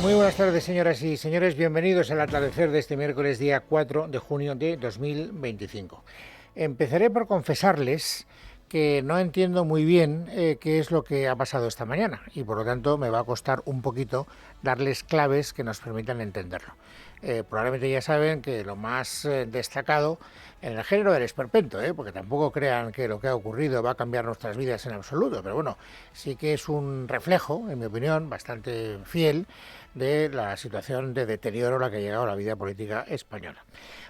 Muy buenas tardes, señoras y señores. Bienvenidos al atardecer de este miércoles, día 4 de junio de 2025. Empezaré por confesarles que no entiendo muy bien qué es lo que ha pasado esta mañana y por lo tanto me va a costar un poquito darles claves que nos permitan entenderlo. Probablemente ya saben que lo más destacado en el género del esperpento, porque tampoco crean que lo que ha ocurrido va a cambiar nuestras vidas en absoluto, pero bueno, sí que es un reflejo, en mi opinión, bastante fiel de la situación de deterioro a la que ha llegado la vida política española.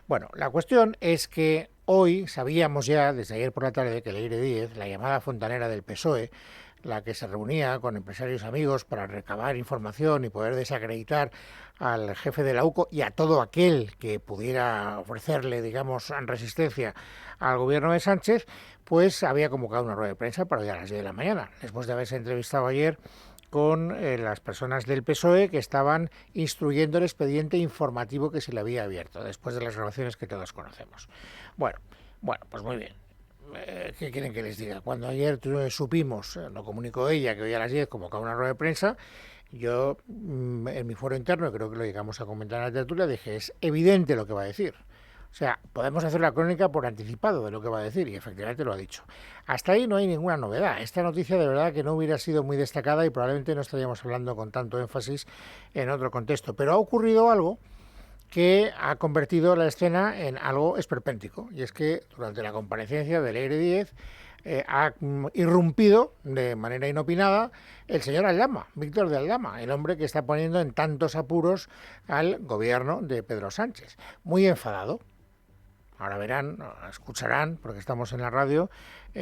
Bueno, la cuestión es que hoy sabíamos ya, desde ayer por la tarde, que Leire Díez, la llamada fontanera del PSOE, la que se reunía con empresarios amigos para recabar información y poder desacreditar al jefe de la UCO y a todo aquel que pudiera ofrecerle, digamos, resistencia al gobierno de Sánchez, pues había convocado una rueda de prensa para hoy a las 10 de la mañana, después de haberse entrevistado ayer con las personas del PSOE que estaban instruyendo el expediente informativo que se le había abierto, después de las grabaciones que todos conocemos. Bueno, pues muy bien. ¿Qué quieren que les diga? Cuando ayer supimos, lo comunicó ella, que hoy a las 10 convocaba una rueda de prensa, yo en mi foro interno, creo que lo llegamos a comentar en la tertulia, dije, es evidente lo que va a decir. O sea, podemos hacer la crónica por anticipado de lo que va a decir y efectivamente lo ha dicho. Hasta ahí no hay ninguna novedad. Esta noticia de verdad que no hubiera sido muy destacada y probablemente no estaríamos hablando con tanto énfasis en otro contexto. Pero ha ocurrido algo que ha convertido la escena en algo esperpéntico. Y es que durante la comparecencia de Leire Díez ha irrumpido de manera inopinada el señor Aldama, Víctor de Aldama, el hombre que está poniendo en tantos apuros al gobierno de Pedro Sánchez. Muy enfadado. Ahora verán, escucharán, porque estamos en la radio,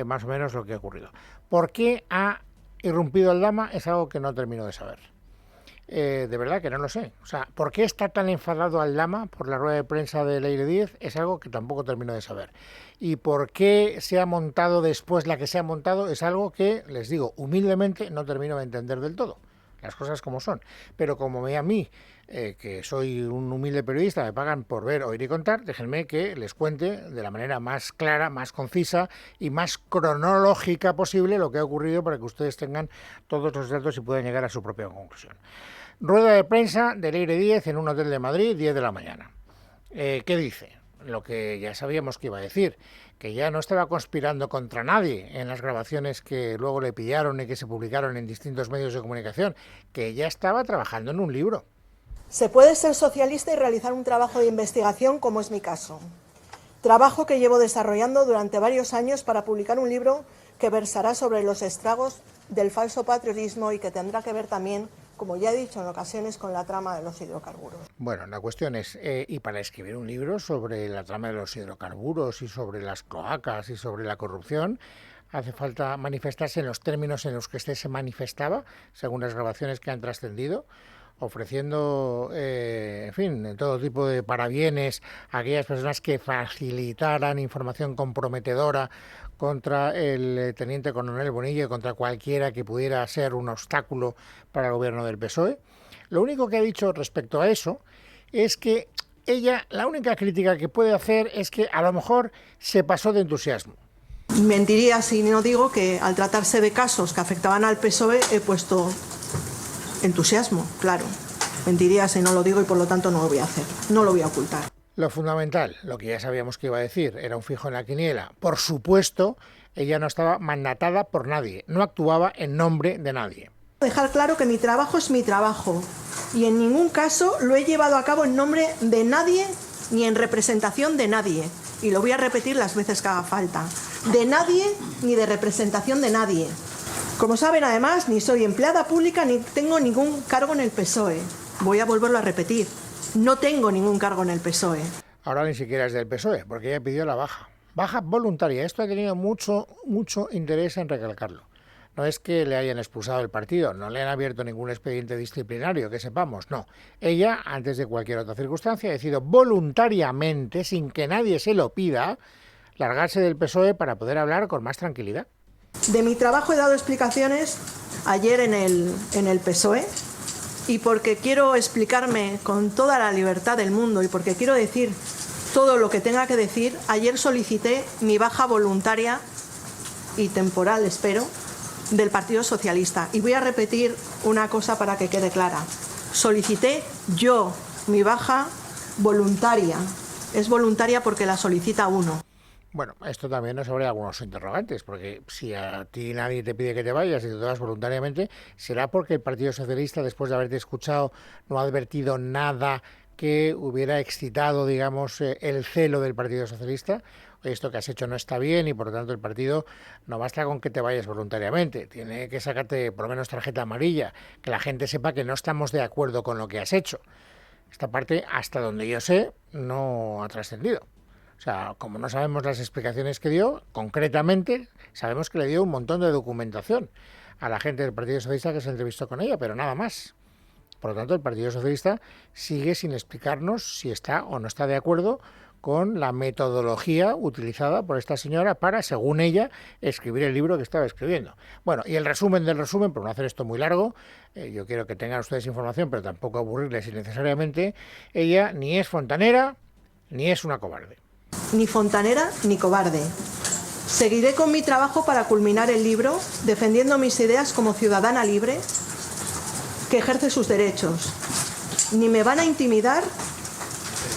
más o menos lo que ha ocurrido. ¿Por qué ha irrumpido Aldama? Es algo que no termino de saber. De verdad que no lo sé. O sea, ¿por qué está tan enfadado Aldama por la rueda de prensa de Leire Díez? Es algo que tampoco termino de saber. Y por qué se ha montado después la que se ha montado es algo que, les digo, humildemente no termino de entender del todo. Las cosas como son. Pero como a mí, que soy un humilde periodista, me pagan por ver, oír y contar, déjenme que les cuente de la manera más clara, más concisa y más cronológica posible lo que ha ocurrido para que ustedes tengan todos los datos y puedan llegar a su propia conclusión. Rueda de prensa de Leire Díez en un hotel de Madrid, 10 de la mañana. ¿Qué dice? Lo que ya sabíamos que iba a decir, que ya no estaba conspirando contra nadie en las grabaciones que luego le pillaron y que se publicaron en distintos medios de comunicación, que ya estaba trabajando en un libro. Se puede ser socialista y realizar un trabajo de investigación, como es mi caso. Trabajo que llevo desarrollando durante varios años para publicar un libro que versará sobre los estragos del falso patriotismo y que tendrá que ver también, como ya he dicho en ocasiones, con la trama de los hidrocarburos. Bueno, la cuestión es, y para escribir un libro sobre la trama de los hidrocarburos y sobre las cloacas y sobre la corrupción, hace falta manifestarse en los términos en los que usted se manifestaba, según las grabaciones que han trascendido, ofreciendo, en fin, todo tipo de parabienes a aquellas personas que facilitaran información comprometedora contra el teniente coronel Bonilla y contra cualquiera que pudiera ser un obstáculo para el gobierno del PSOE. Lo único que ha dicho respecto a eso es que ella, la única crítica que puede hacer es que a lo mejor se pasó de entusiasmo. Mentiría si no digo que al tratarse de casos que afectaban al PSOE he puesto entusiasmo, claro. Mentiría si no lo digo y por lo tanto no lo voy a hacer, no lo voy a ocultar. Lo fundamental, lo que ya sabíamos que iba a decir, era un fijo en la quiniela. Por supuesto, ella no estaba mandatada por nadie, no actuaba en nombre de nadie. Dejar claro que mi trabajo es mi trabajo y en ningún caso lo he llevado a cabo en nombre de nadie ni en representación de nadie. Y lo voy a repetir las veces que haga falta. De nadie ni de representación de nadie. Como saben, además, ni soy empleada pública ni tengo ningún cargo en el PSOE. Voy a volverlo a repetir. No tengo ningún cargo en el PSOE. Ahora ni siquiera es del PSOE, porque ella pidió la baja. Baja voluntaria. Esto ha tenido mucho interés en recalcarlo. No es que le hayan expulsado del partido, no le han abierto ningún expediente disciplinario, que sepamos, no. Ella, antes de cualquier otra circunstancia, ha decidido voluntariamente, sin que nadie se lo pida, largarse del PSOE para poder hablar con más tranquilidad. De mi trabajo he dado explicaciones ayer en el PSOE y porque quiero explicarme con toda la libertad del mundo y porque quiero decir todo lo que tenga que decir, ayer solicité mi baja voluntaria y temporal, espero, del Partido Socialista. Y voy a repetir una cosa para que quede clara. solicité yo mi baja voluntaria. Es voluntaria porque la solicita uno. Bueno, esto también nos abre algunos interrogantes, porque si a ti nadie te pide que te vayas y te vas voluntariamente, ¿será porque el Partido Socialista, después de haberte escuchado, no ha advertido nada que hubiera excitado, digamos, el celo del Partido Socialista? Esto que has hecho no está bien y por lo tanto el partido no basta con que te vayas voluntariamente, tiene que sacarte por lo menos tarjeta amarilla, que la gente sepa que no estamos de acuerdo con lo que has hecho. Esta parte, hasta donde yo sé, no ha trascendido. O sea, como no sabemos las explicaciones que dio, concretamente sabemos que le dio un montón de documentación a la gente del Partido Socialista que se entrevistó con ella, pero nada más. Por lo tanto, el Partido Socialista sigue sin explicarnos si está o no está de acuerdo con la metodología utilizada por esta señora para, según ella, escribir el libro que estaba escribiendo. Bueno, y el resumen del resumen, por no hacer esto muy largo, yo quiero que tengan ustedes información, pero tampoco aburrirles innecesariamente, ella ni es fontanera ni es una cobarde. Ni fontanera ni cobarde. Seguiré con mi trabajo para culminar el libro, defendiendo mis ideas como ciudadana libre que ejerce sus derechos. Ni me van a intimidar,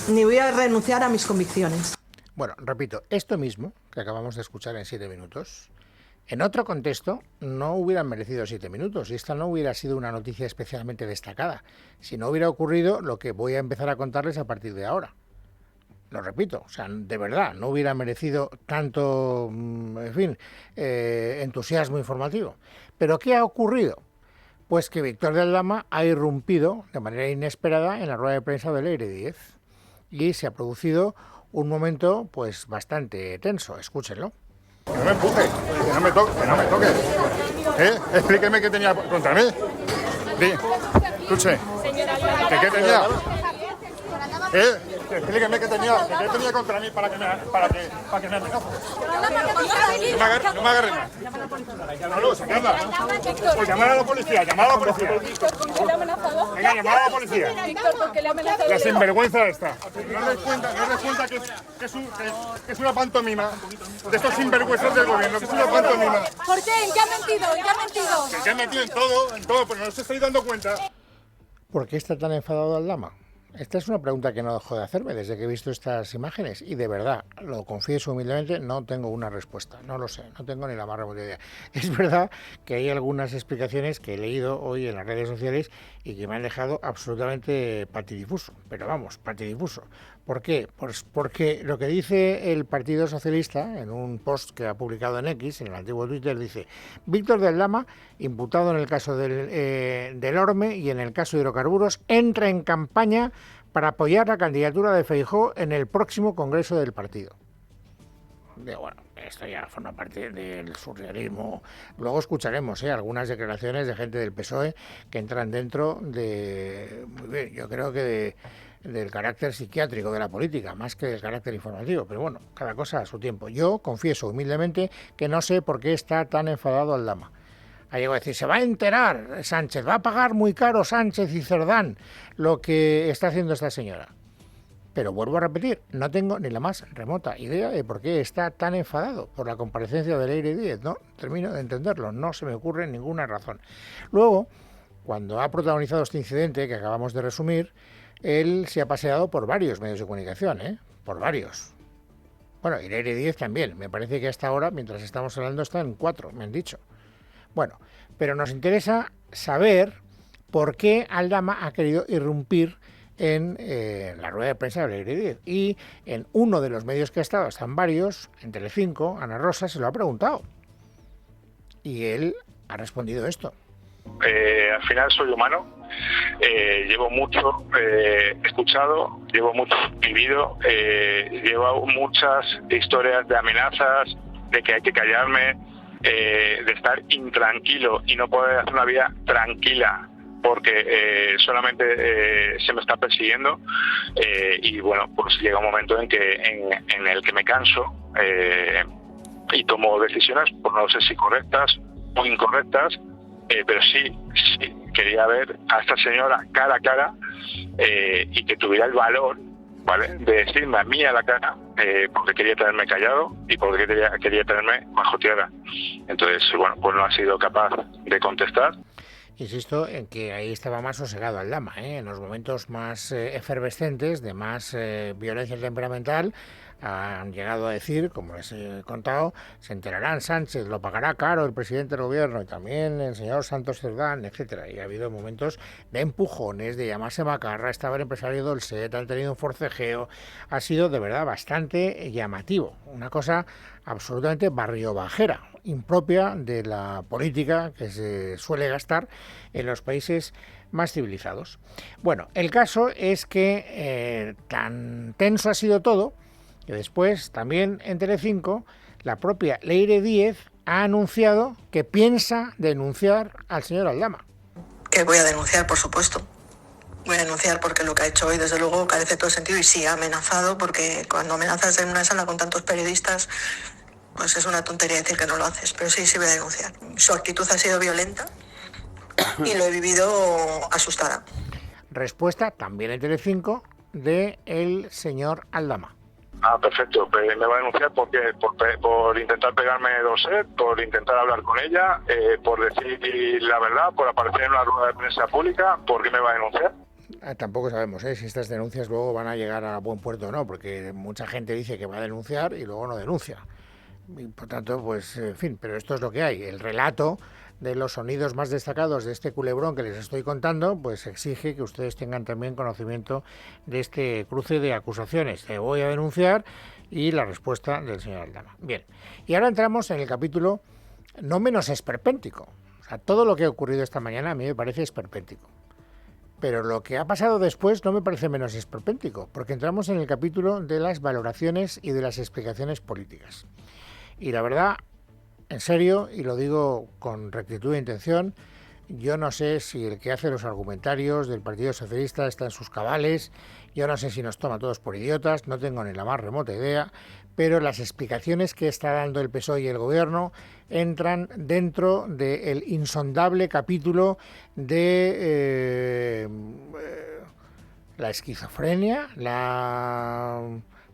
ni voy a renunciar a mis convicciones. Bueno, repito, esto mismo que acabamos de escuchar en 7 minutos, en otro contexto no hubieran merecido 7 minutos y esta no hubiera sido una noticia especialmente destacada, si no hubiera ocurrido lo que voy a empezar a contarles a partir de ahora. Lo repito, o sea, de verdad, no hubiera merecido tanto, en fin, entusiasmo informativo. ¿Pero qué ha ocurrido? Pues que Víctor de Aldama ha irrumpido de manera inesperada en la rueda de prensa de Leire Díez y se ha producido un momento pues bastante tenso. Escúchenlo. Que no me empuje, que no me toque. Explíqueme qué tenía contra mí. Escuche. ¿Qué tenía? Explíqueme qué tenía contra mí para que me amenace. No me agarre más. No, sacadla. Pues llamar a la policía. ¿Por qué le ha amenazado? Venga, llamar a la policía. Víctor, ¿por qué le ha amenazado? La sinvergüenza esta. ¿No os dais cuenta que es una pantomima de estos sinvergüenzas del gobierno? Que es una pantomima. ¿Por qué? ¿En qué ha mentido? Que ha metido en todo, pero no os estáis dando cuenta. ¿Por qué está tan enfadado Aldama? Esta es una pregunta que no dejo de hacerme desde que he visto estas imágenes y de verdad, lo confieso humildemente, no tengo una respuesta, no lo sé, no tengo ni la más remota idea. Es verdad que hay algunas explicaciones que he leído hoy en las redes sociales y que me han dejado absolutamente patidifuso, pero vamos, patidifuso. ¿Por qué? Pues porque lo que dice el Partido Socialista en un post que ha publicado en X, en el antiguo Twitter, dice: Víctor de Aldama, imputado en el caso del Orme y en el caso de hidrocarburos, entra en campaña para apoyar la candidatura de Feijóo en el próximo congreso del partido. Bueno, esto ya forma parte del surrealismo. Luego escucharemos algunas declaraciones de gente del PSOE que entran dentro de, muy bien, yo creo que del carácter psiquiátrico de la política, más que del carácter informativo. Pero bueno, cada cosa a su tiempo. Yo confieso humildemente que no sé por qué está tan enfadado Aldama. Ha llegado a decir, se va a enterar Sánchez, va a pagar muy caro Sánchez y Cerdán lo que está haciendo esta señora. Pero vuelvo a repetir, no tengo ni la más remota idea de por qué está tan enfadado por la comparecencia de Leire Díez. No termino de entenderlo, no se me ocurre ninguna razón. Luego, cuando ha protagonizado este incidente que acabamos de resumir, él se ha paseado por varios medios de comunicación, por varios. Bueno, y Leire Díez también. Me parece que hasta ahora, mientras estamos hablando, está en 4, me han dicho. Bueno, pero nos interesa saber por qué Aldama ha querido irrumpir en la rueda de prensa de Leire Díez. Y en uno de los medios que ha estado, están varios, en Telecinco, Ana Rosa se lo ha preguntado. Y él ha respondido esto. Al final soy humano, llevo mucho escuchado, llevo mucho vivido, llevo muchas historias de amenazas, de que hay que callarme, de estar intranquilo y no poder hacer una vida tranquila porque solamente se me está persiguiendo y bueno, pues llega un momento en el que me canso y tomo decisiones, pues no sé si correctas o incorrectas, pero sí quería ver a esta señora cara a cara y que tuviera el valor, ¿vale?, de decirme a mí a la cara porque quería tenerme callado y porque quería tenerme bajo tierra. Entonces, bueno, pues no ha sido capaz de contestar. Insisto en que ahí estaba más sosegado Aldama, en los momentos más efervescentes, de más violencia temperamental. Han llegado a decir, como les he contado, se enterarán Sánchez, lo pagará caro el presidente del gobierno y también el señor Santos Cerdán, etcétera. Y ha habido momentos de empujones, de llamarse macarra, estaba el empresario Dolcet, han tenido un forcejeo. Ha sido de verdad bastante llamativo, una cosa absolutamente barriobajera, impropia de la política que se suele gastar en los países más civilizados. Bueno, el caso es que tan tenso ha sido todo que después, también en Telecinco, la propia Leire Díez ha anunciado que piensa denunciar al señor Aldama. Que voy a denunciar, por supuesto. Voy a denunciar porque lo que ha hecho hoy, desde luego, carece de todo sentido y sí ha amenazado, porque cuando amenazas en una sala con tantos periodistas, pues es una tontería decir que no lo haces. Pero sí voy a denunciar. Su actitud ha sido violenta y lo he vivido asustada. Respuesta, también en Telecinco, de el señor Aldama. Perfecto. Me va a denunciar por intentar pegarme Dolcet, por intentar hablar con ella, por decir la verdad, por aparecer en una rueda de prensa pública. ¿Por qué me va a denunciar? Tampoco sabemos si estas denuncias luego van a llegar a buen puerto o no, porque mucha gente dice que va a denunciar y luego no denuncia. Y por tanto, pues, en fin, pero esto es lo que hay. El relato de los sonidos más destacados de este culebrón que les estoy contando, pues exige que ustedes tengan también conocimiento de este cruce de acusaciones. Te voy a denunciar y la respuesta del señor Aldama. Bien, y ahora entramos en el capítulo no menos esperpéntico. O sea, todo lo que ha ocurrido esta mañana a mí me parece esperpéntico. Pero lo que ha pasado después no me parece menos esperpéntico, porque entramos en el capítulo de las valoraciones y de las explicaciones políticas. Y la verdad, en serio, y lo digo con rectitud de intención, yo no sé si el que hace los argumentarios del Partido Socialista está en sus cabales, yo no sé si nos toma todos por idiotas, no tengo ni la más remota idea, pero las explicaciones que está dando el PSOE y el Gobierno entran dentro del insondable capítulo de la esquizofrenia, la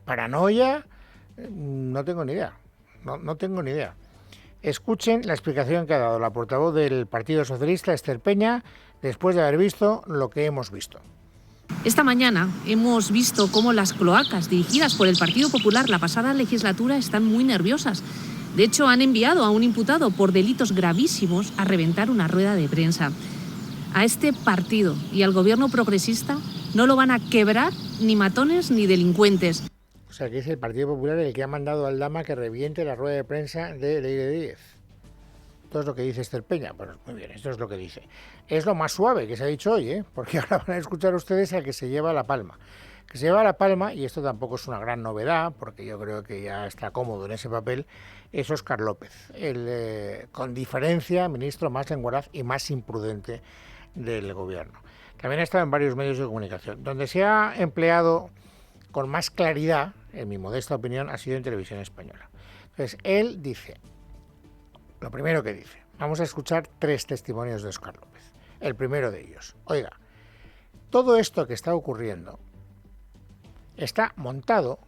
paranoia, no tengo ni idea. No tengo ni idea. Escuchen la explicación que ha dado la portavoz del Partido Socialista, Esther Peña, después de haber visto lo que hemos visto. Esta mañana hemos visto cómo las cloacas dirigidas por el Partido Popular la pasada legislatura están muy nerviosas. De hecho, han enviado a un imputado por delitos gravísimos a reventar una rueda de prensa. A este partido y al gobierno progresista no lo van a quebrar ni matones ni delincuentes. O sea, que es el Partido Popular el que ha mandado al Aldama que reviente la rueda de prensa de Leire Díez. Esto es lo que dice Esther Peña. Bueno, muy bien, esto es lo que dice. Es lo más suave que se ha dicho hoy, porque ahora van a escuchar ustedes al que se lleva la palma. Que se lleva la palma, y esto tampoco es una gran novedad, porque yo creo que ya está cómodo en ese papel, es Óscar López, el, con diferencia, ministro más lenguaraz y más imprudente del gobierno. También ha estado en varios medios de comunicación. Donde se ha empleado con más claridad, en mi modesta opinión, ha sido en Televisión Española. Entonces, él dice, lo primero que dice, vamos a escuchar 3 testimonios de Óscar López. El primero de ellos, oiga, todo esto que está ocurriendo está montado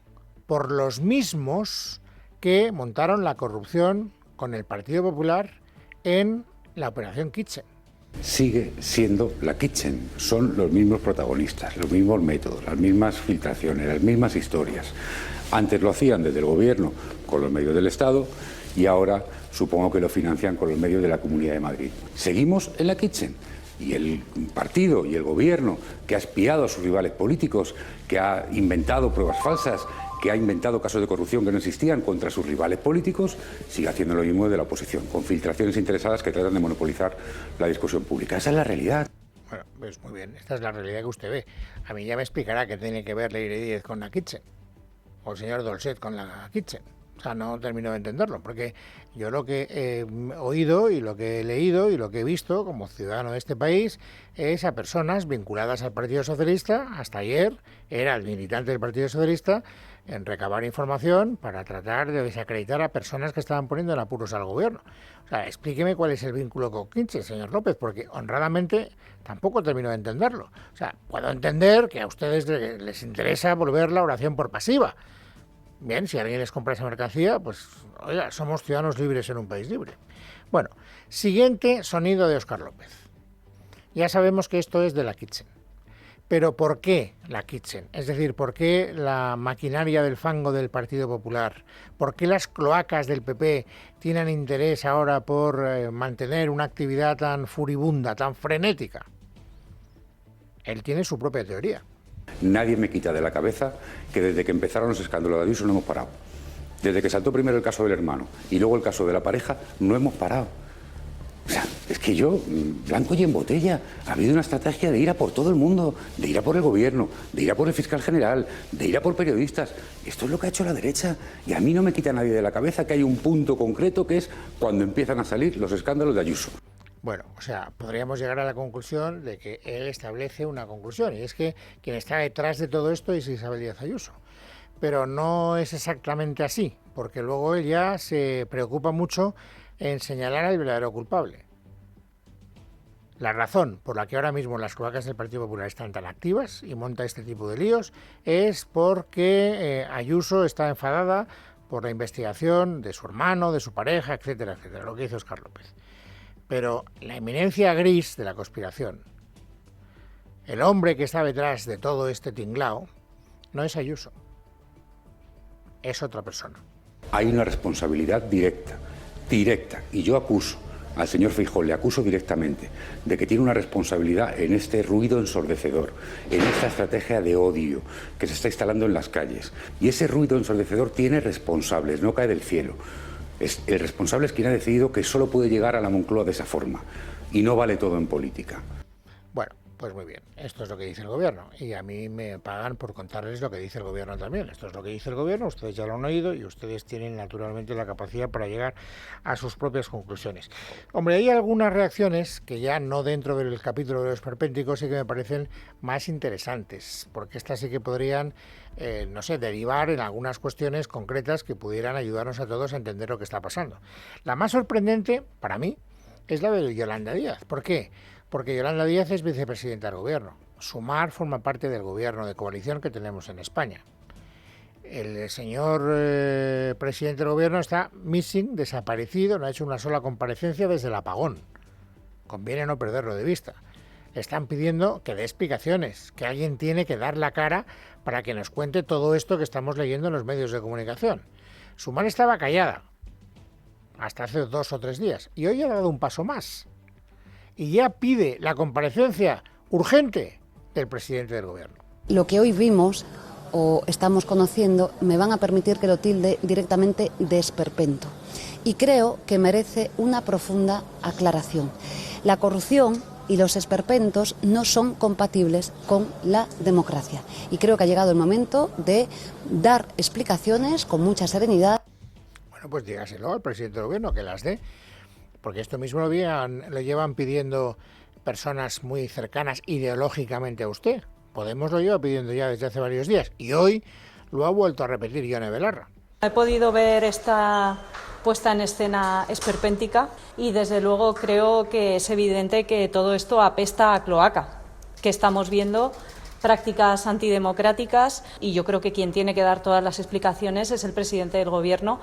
por los mismos que montaron la corrupción con el Partido Popular en la Operación Kitchen. Sigue siendo la Kitchen, son los mismos protagonistas, los mismos métodos, las mismas filtraciones, las mismas historias. Antes lo hacían desde el gobierno con los medios del Estado y ahora supongo que lo financian con los medios de la Comunidad de Madrid. Seguimos en la Kitchen y el partido y el gobierno que ha espiado a sus rivales políticos, que ha inventado pruebas falsas, que ha inventado casos de corrupción que no existían contra sus rivales políticos, sigue haciendo lo mismo de la oposición, con filtraciones interesadas que tratan de monopolizar la discusión pública. Esa es la realidad. Bueno, pues muy bien, esta es la realidad que usted ve. A mí ya me explicará qué tiene que ver Leire Díez con la Kitchen, o el señor Dolcet con la Kitchen. O sea, no termino de entenderlo, porque yo lo que he oído y lo que he leído y lo que he visto como ciudadano de este país es a personas vinculadas al Partido Socialista. Hasta ayer era el militante del Partido Socialista en recabar información para tratar de desacreditar a personas que estaban poniendo en apuros al gobierno. O sea, explíqueme cuál es el vínculo con Kitchen, señor López, porque honradamente tampoco termino de entenderlo. O sea, puedo entender que a ustedes les interesa volver la oración por pasiva. Bien, si alguien les compra esa mercancía, pues, oiga, somos ciudadanos libres en un país libre. Bueno, siguiente sonido de Óscar López. Ya sabemos que esto es de la Kitchen. Pero ¿por qué la Kitchen? Es decir, ¿por qué la maquinaria del fango del Partido Popular? ¿Por qué las cloacas del PP tienen interés ahora por mantener una actividad tan furibunda, tan frenética? Él tiene su propia teoría. Nadie me quita de la cabeza que desde que empezaron los escándalos de Ayuso no hemos parado. Desde que saltó primero el caso del hermano y luego el caso de la pareja, no hemos parado. O sea, es que yo, blanco y en botella, ha habido una estrategia de ir a por todo el mundo, de ir a por el gobierno, de ir a por el fiscal general, de ir a por periodistas. Esto es lo que ha hecho la derecha y a mí no me quita nadie de la cabeza que hay un punto concreto que es cuando empiezan a salir los escándalos de Ayuso. Bueno, o sea, podríamos llegar a la conclusión de que él establece una conclusión, y es que quien está detrás de todo esto es Isabel Díaz Ayuso. Pero no es exactamente así, porque luego él ya se preocupa mucho en señalar al verdadero culpable. La razón por la que ahora mismo las cloacas del Partido Popular están tan activas y monta este tipo de líos es porque Ayuso está enfadada por la investigación de su hermano, de su pareja, etcétera, etcétera, lo que hizo Óscar López. Pero la eminencia gris de la conspiración, el hombre que está detrás de todo este tinglao, no es Ayuso, es otra persona. Hay una responsabilidad directa, y yo acuso al señor Feijóo, le acuso directamente de que tiene una responsabilidad en este ruido ensordecedor, en esta estrategia de odio que se está instalando en las calles. Y ese ruido ensordecedor tiene responsables, no cae del cielo. El responsable es quien ha decidido que solo puede llegar a la Moncloa de esa forma, y no vale todo en política. Bueno, pues muy bien, esto es lo que dice el gobierno, y a mí me pagan por contarles lo que dice el gobierno también. Esto es lo que dice el gobierno, ustedes ya lo han oído y ustedes tienen naturalmente la capacidad para llegar a sus propias conclusiones. Hombre, hay algunas reacciones que ya no dentro del capítulo de los esperpénticos sí que me parecen más interesantes, porque estas sí que podrían, no sé, derivar en algunas cuestiones concretas que pudieran ayudarnos a todos a entender lo que está pasando. La más sorprendente, para mí, es la de Yolanda Díaz. ¿Por qué? Porque Yolanda Díaz es vicepresidenta del gobierno. Sumar forma parte del gobierno de coalición que tenemos en España. El señor presidente del gobierno está missing, desaparecido, no ha hecho una sola comparecencia desde el apagón. Conviene no perderlo de vista. Están pidiendo que dé explicaciones, que alguien tiene que dar la cara para que nos cuente todo esto que estamos leyendo en los medios de comunicación. Sumar estaba callada hasta hace 2 o 3 días y hoy ha dado un paso más. Y ya pide la comparecencia urgente del presidente del gobierno. Lo que hoy vimos o estamos conociendo me van a permitir que lo tilde directamente de esperpento. Y creo que merece una profunda aclaración. La corrupción y los esperpentos no son compatibles con la democracia. Y creo que ha llegado el momento de dar explicaciones con mucha serenidad. Bueno, pues dígaselo al presidente del gobierno, que las dé. Porque esto mismo lo llevan pidiendo personas muy cercanas ideológicamente a usted. Podemos lo lleva pidiendo ya desde hace varios días y hoy lo ha vuelto a repetir Yone Belarra. He podido ver esta puesta en escena esperpéntica y desde luego creo que es evidente que todo esto apesta a cloaca, que estamos viendo prácticas antidemocráticas y yo creo que quien tiene que dar todas las explicaciones es el presidente del Gobierno,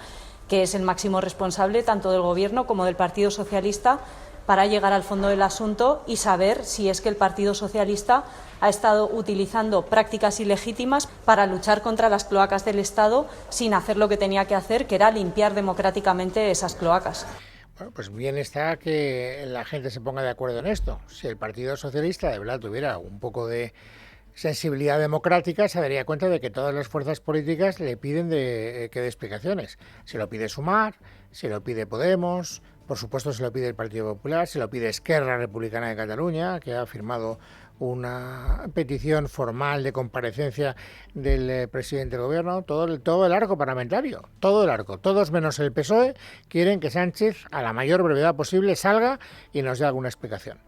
que es el máximo responsable tanto del Gobierno como del Partido Socialista, para llegar al fondo del asunto y saber si es que el Partido Socialista ha estado utilizando prácticas ilegítimas para luchar contra las cloacas del Estado sin hacer lo que tenía que hacer, que era limpiar democráticamente esas cloacas. Bueno, pues bien está que la gente se ponga de acuerdo en esto. Si el Partido Socialista de verdad tuviera un poco de sensibilidad democrática, se daría cuenta de que todas las fuerzas políticas le piden que dé explicaciones. Se lo pide Sumar, se lo pide Podemos, por supuesto se lo pide el Partido Popular, se lo pide Esquerra Republicana de Cataluña, que ha firmado una petición formal de comparecencia del presidente del gobierno, todo el arco parlamentario, todo el arco, todos menos el PSOE, quieren que Sánchez a la mayor brevedad posible salga y nos dé alguna explicación.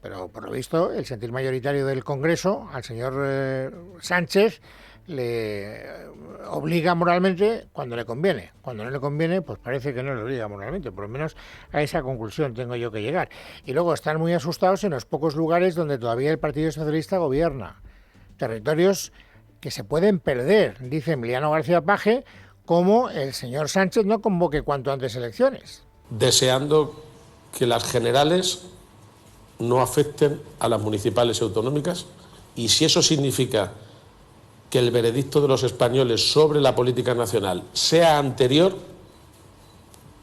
Pero por lo visto el sentir mayoritario del Congreso al señor Sánchez le obliga moralmente cuando le conviene. Cuando no le conviene, pues parece que no le obliga moralmente. Por lo menos a esa conclusión tengo yo que llegar. Y luego están muy asustados en los pocos lugares donde todavía el Partido Socialista gobierna. Territorios que se pueden perder, dice Emiliano García Paje, como el señor Sánchez no convoque cuanto antes elecciones. Deseando que las generales no afecten a las municipales y autonómicas, y si eso significa que el veredicto de los españoles sobre la política nacional sea anterior,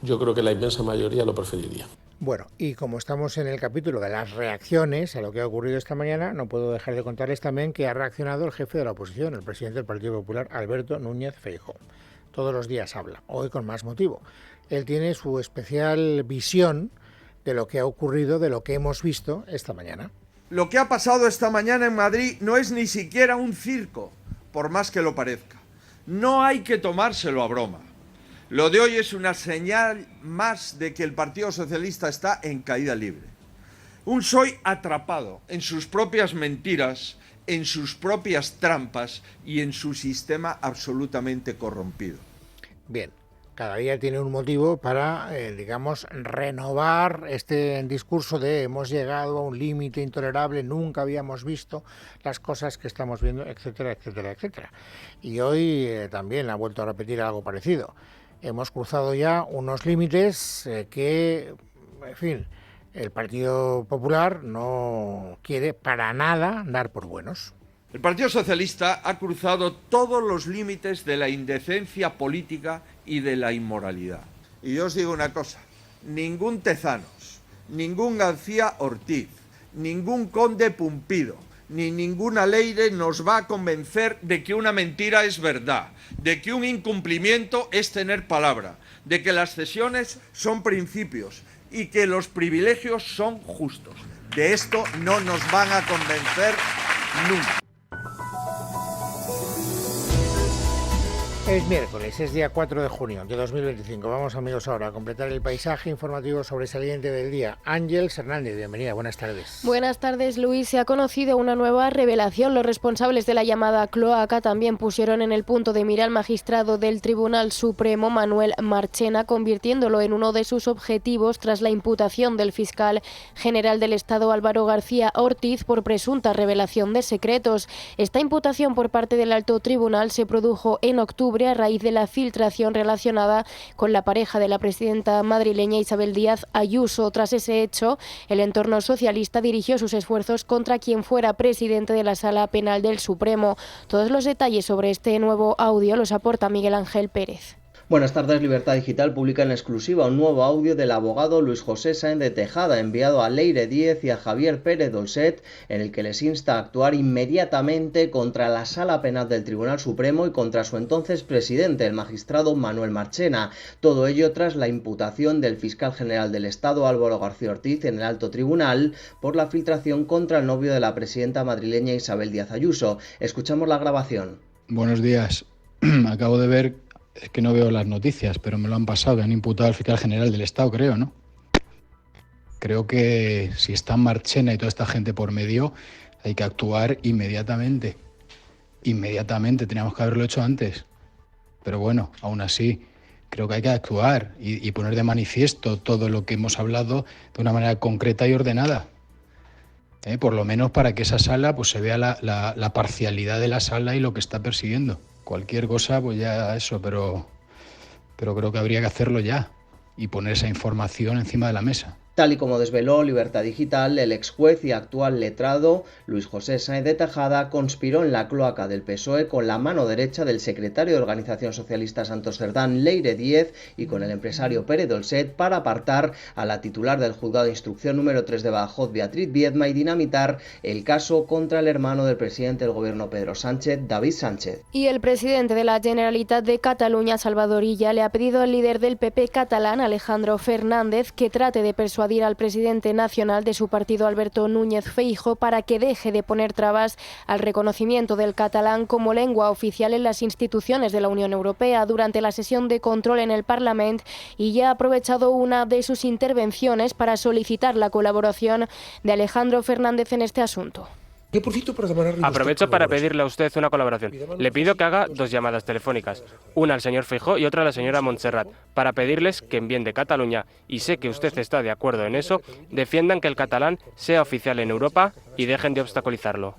yo creo que la inmensa mayoría lo preferiría. Bueno, y como estamos en el capítulo de las reacciones a lo que ha ocurrido esta mañana, no puedo dejar de contarles también que ha reaccionado el jefe de la oposición, el presidente del Partido Popular, Alberto Núñez Feijóo. Todos los días habla, hoy con más motivo. Él tiene su especial visión de lo que ha ocurrido, de lo que hemos visto esta mañana. Lo que ha pasado esta mañana en Madrid no es ni siquiera un circo, por más que lo parezca. No hay que tomárselo a broma. Lo de hoy es una señal más de que el Partido Socialista está en caída libre. Un PSOE atrapado en sus propias mentiras, en sus propias trampas y en su sistema absolutamente corrompido. Bien, cada día tiene un motivo para, digamos, renovar este discurso de hemos llegado a un límite intolerable, nunca habíamos visto las cosas que estamos viendo, etcétera, etcétera, etcétera. Y hoy también ha vuelto a repetir algo parecido. Hemos cruzado ya unos límites que, en fin, el Partido Popular no quiere para nada dar por buenos. El Partido Socialista ha cruzado todos los límites de la indecencia política y de la inmoralidad. Y yo os digo una cosa, ningún Tezanos, ningún García Ortiz, ningún Conde Pumpido, ni ninguna Leire nos va a convencer de que una mentira es verdad, de que un incumplimiento es tener palabra, de que las cesiones son principios y que los privilegios son justos. De esto no nos van a convencer nunca. Es miércoles, es día 4 de junio de 2025. Vamos, amigos, ahora a completar el paisaje informativo sobresaliente del día. Ángeles Hernández, bienvenida, buenas tardes. Buenas tardes, Luis. Se ha conocido una nueva revelación. Los responsables de la llamada cloaca también pusieron en el punto de mira al magistrado del Tribunal Supremo, Manuel Marchena, convirtiéndolo en uno de sus objetivos tras la imputación del fiscal general del Estado, Álvaro García Ortiz, por presunta revelación de secretos. Esta imputación por parte del Alto Tribunal se produjo en octubre a raíz de la filtración relacionada con la pareja de la presidenta madrileña Isabel Díaz Ayuso. Tras ese hecho, el entorno socialista dirigió sus esfuerzos contra quien fuera presidente de la Sala Penal del Supremo. Todos los detalles sobre este nuevo audio los aporta Miguel Ángel Pérez. Buenas tardes. Libertad Digital publica en exclusiva un nuevo audio del abogado Luis José Sáenz de Tejada, enviado a Leire Díez y a Javier Pérez Dolcet, en el que les insta a actuar inmediatamente contra la Sala Penal del Tribunal Supremo y contra su entonces presidente, el magistrado Manuel Marchena. Todo ello tras la imputación del fiscal general del Estado, Álvaro García Ortiz, en el Alto Tribunal por la filtración contra el novio de la presidenta madrileña Isabel Díaz Ayuso. Escuchamos la grabación. Buenos días. Acabo de ver... Es que no veo las noticias, pero me lo han pasado, que han imputado al fiscal general del Estado, creo, ¿no? Creo que si está Marchena y toda esta gente por medio, hay que actuar inmediatamente. Inmediatamente, teníamos que haberlo hecho antes. Pero bueno, aún así, creo que hay que actuar y poner de manifiesto todo lo que hemos hablado de una manera concreta y ordenada. Por lo menos para que esa sala pues se vea la parcialidad de la sala y lo que está persiguiendo. Cualquier cosa, pues ya eso, pero creo que habría que hacerlo ya y poner esa información encima de la mesa. Tal y como desveló Libertad Digital, el ex juez y actual letrado Luis José Sáenz de Tejada conspiró en la cloaca del PSOE con la mano derecha del secretario de Organización Socialista Santos Cerdán, Leire Díez, y con el empresario Pérez Dolcet para apartar a la titular del Juzgado de Instrucción número 3 de Badajoz, Beatriz Viedma, y dinamitar el caso contra el hermano del presidente del gobierno Pedro Sánchez, David Sánchez. Y el presidente de la Generalitat de Cataluña, Salvador Illa, le ha pedido al líder del PP catalán, Alejandro Fernández, que trate de persuadir al presidente nacional de su partido, Alberto Núñez Feijóo, para que deje de poner trabas al reconocimiento del catalán como lengua oficial en las instituciones de la Unión Europea. Durante la sesión de control en el Parlamento, Illa ha aprovechado una de sus intervenciones para solicitar la colaboración de Alejandro Fernández en este asunto. Aprovecho para pedirle a usted una colaboración. Le pido que haga 2 llamadas telefónicas, una al señor Feijóo y otra a la señora Montserrat, para pedirles que en bien de Cataluña, y sé que usted está de acuerdo en eso, defiendan que el catalán sea oficial en Europa y dejen de obstaculizarlo.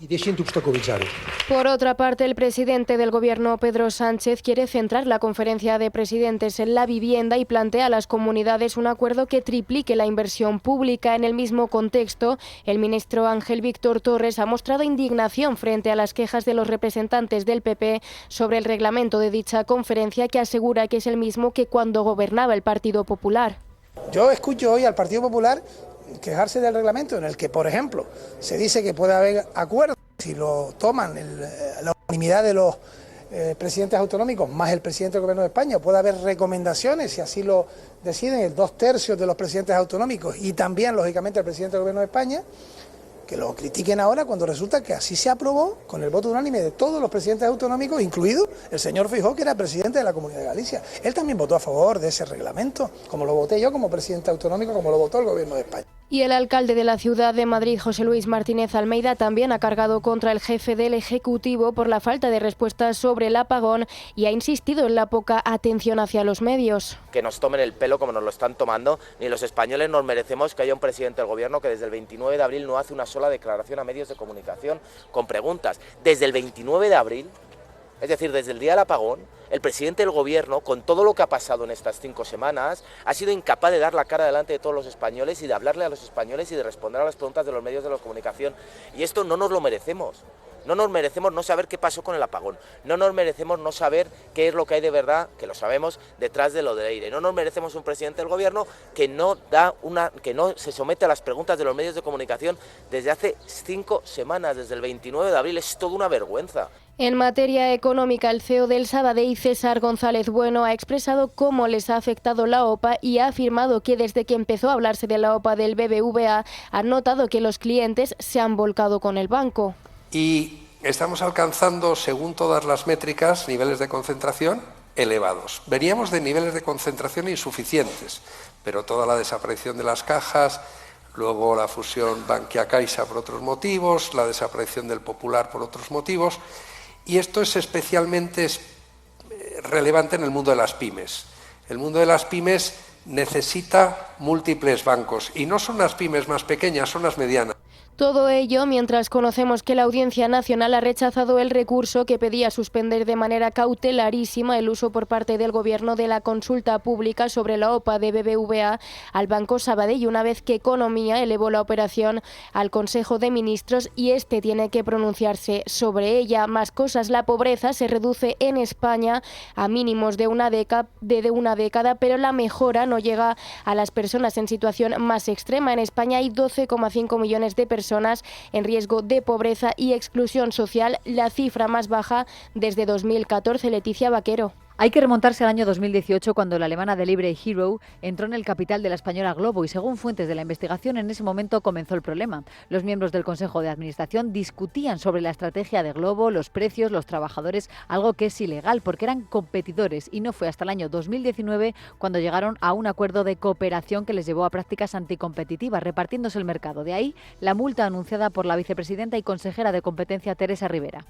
Por otra parte, el presidente del Gobierno, Pedro Sánchez, quiere centrar la conferencia de presidentes en la vivienda y plantea a las comunidades un acuerdo que triplique la inversión pública. En el mismo contexto, el ministro Ángel Víctor Torres ha mostrado indignación frente a las quejas de los representantes del PP sobre el reglamento de dicha conferencia, que asegura que es el mismo que cuando gobernaba el Partido Popular. Yo escucho hoy al Partido Popular quejarse del reglamento en el que, por ejemplo, se dice que puede haber acuerdos si lo toman la unanimidad de los presidentes autonómicos más el presidente del Gobierno de España, puede haber recomendaciones si así lo deciden el 2/3 de los presidentes autonómicos y también, lógicamente, el presidente del Gobierno de España, que lo critiquen ahora cuando resulta que así se aprobó con el voto unánime de todos los presidentes autonómicos, incluido el señor Feijóo, que era presidente de la Comunidad de Galicia. Él también votó a favor de ese reglamento, como lo voté yo como presidente autonómico, como lo votó el Gobierno de España. Y el alcalde de la ciudad de Madrid, José Luis Martínez Almeida, también ha cargado contra el jefe del Ejecutivo por la falta de respuesta sobre el apagón y ha insistido en la poca atención hacia los medios. Que nos tomen el pelo como nos lo están tomando, ni los españoles nos merecemos que haya un presidente del Gobierno que desde el 29 de abril no hace una sola declaración a medios de comunicación con preguntas. Desde el 29 de abril, es decir, desde el día del apagón, el presidente del Gobierno, con todo lo que ha pasado en estas 5 semanas, ha sido incapaz de dar la cara delante de todos los españoles y de hablarle a los españoles y de responder a las preguntas de los medios de comunicación. Y esto no nos lo merecemos. No nos merecemos no saber qué pasó con el apagón. No nos merecemos no saber qué es lo que hay de verdad, que lo sabemos, detrás de lo de Eire. No nos merecemos un presidente del Gobierno que no se somete a las preguntas de los medios de comunicación desde hace 5 semanas, desde el 29 de abril. Es toda una vergüenza. En materia económica, el CEO del Sabadell, César González Bueno, ha expresado cómo les ha afectado la OPA y ha afirmado que desde que empezó a hablarse de la OPA del BBVA, han notado que los clientes se han volcado con el banco. Y estamos alcanzando, según todas las métricas, niveles de concentración elevados. Veníamos de niveles de concentración insuficientes, pero toda la desaparición de las cajas, luego la fusión Bankia-Caixa por otros motivos, la desaparición del Popular por otros motivos. Y esto es especialmente relevante en el mundo de las pymes. El mundo de las pymes necesita múltiples bancos y no son las pymes más pequeñas, son las medianas. Todo ello mientras conocemos que la Audiencia Nacional ha rechazado el recurso que pedía suspender de manera cautelarísima el uso por parte del Gobierno de la consulta pública sobre la OPA de BBVA al Banco Sabadell, una vez que Economía elevó la operación al Consejo de Ministros y este tiene que pronunciarse sobre ella. Más cosas, la pobreza se reduce en España a mínimos de una década, pero la mejora no llega a las personas en situación más extrema. En España hay 12,5 millones de personas en riesgo de pobreza y exclusión social, la cifra más baja desde 2014. Leticia Vaquero. Hay que remontarse al año 2018, cuando la alemana Delivery Hero entró en el capital de la española Glovo y, según fuentes de la investigación, en ese momento comenzó el problema. Los miembros del Consejo de Administración discutían sobre la estrategia de Glovo, los precios, los trabajadores, algo que es ilegal porque eran competidores, y no fue hasta el año 2019 cuando llegaron a un acuerdo de cooperación que les llevó a prácticas anticompetitivas, repartiéndose el mercado. De ahí la multa anunciada por la vicepresidenta y consejera de Competencia, Teresa Rivera.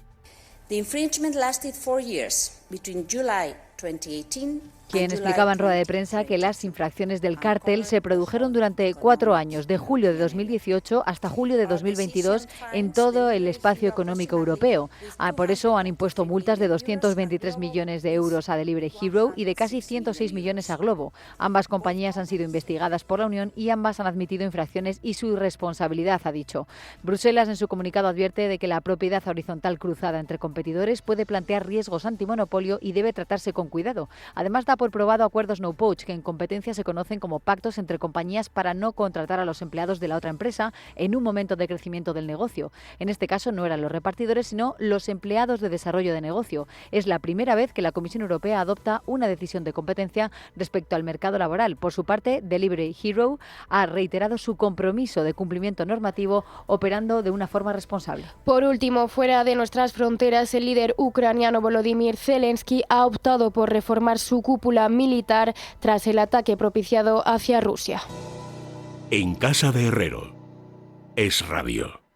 The infringement lasted 4 years, between July 2018 quien explicaba en rueda de prensa que las infracciones del cártel se produjeron durante 4 años, de julio de 2018 hasta julio de 2022, en todo el espacio económico europeo. Por eso han impuesto multas de 223 millones de euros a Delivery Hero y de casi 106 millones a Glovo. Ambas compañías han sido investigadas por la Unión y ambas han admitido infracciones y su irresponsabilidad, ha dicho. Bruselas, en su comunicado, advierte de que la propiedad horizontal cruzada entre competidores puede plantear riesgos antimonopolio y debe tratarse con cuidado. Además, da por probado acuerdos no poach, que en competencia se conocen como pactos entre compañías para no contratar a los empleados de la otra empresa en un momento de crecimiento del negocio. En este caso no eran los repartidores, sino los empleados de desarrollo de negocio. Es la primera vez que la Comisión Europea adopta una decisión de competencia respecto al mercado laboral. Por su parte, Delivery Hero ha reiterado su compromiso de cumplimiento normativo, operando de una forma responsable. Por último, fuera de nuestras fronteras, el líder ucraniano Volodymyr Zelensky ha optado por reformar su cúpula militar tras el ataque propiciado hacia Rusia. En casa de Herrero, Es Radio.